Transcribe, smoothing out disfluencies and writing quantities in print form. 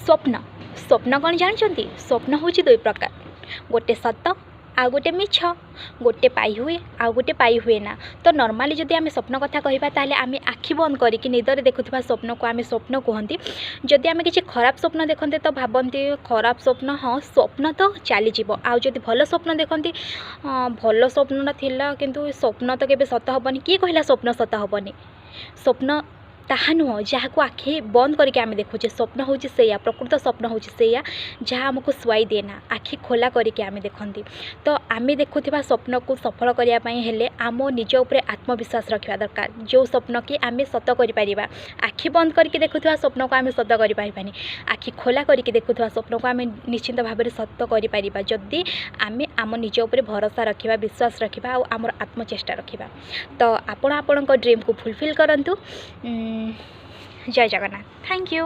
स्वप्न स्वप्न कौन जानते स्वप्न हूँ दुई प्रकार गोटे सत आउ गोटे मिछ गोटे पाई हुए आउ गोटे पाई हुए ना। तो नॉर्मली जदि आम स्वप्न कथा कहबा ताले आम आखि बंद करके निदरे देखुवा स्वप्न को आम स्वप्न कहती। जदि आम किसी खराब स्वप्न देखते तो भावती खराब स्वप्न हाँ स्वप्न तो चली आउ जदि भल स्वप्न देखती भल स्वप्नटा थिला किंतु स्वप्न तो केबे सत हेनी किए कहला स्वप्न सत हेनी स्वप्न ताहा नुह जहाँ को आखि बंद करके आम देखुचे स्वप्न हूँ से प्रकृत स्वप्न हूँ से जहाँ आमको शुआई देना आखि खोला करके आम देखती। तो आम देखुवा स्वप्न को सफल करने आम निज उपरे आत्मविश्वास रखा दरकार जो स्वप्न कि आम सत कर आखि बंद करके देखुवा स्वप्न को आम सत कर आखि खोला करके देखुवा स्वप्न को आम निश्चिंत भाव में सत कर जदि आम आम निज उपरे भरोसा रखा विश्वास रखा और आम आत्मचेष्टा रखा। तो आपण ड्रीम को फुलफिल करंतु। जय जगन्नाथ। Thank you.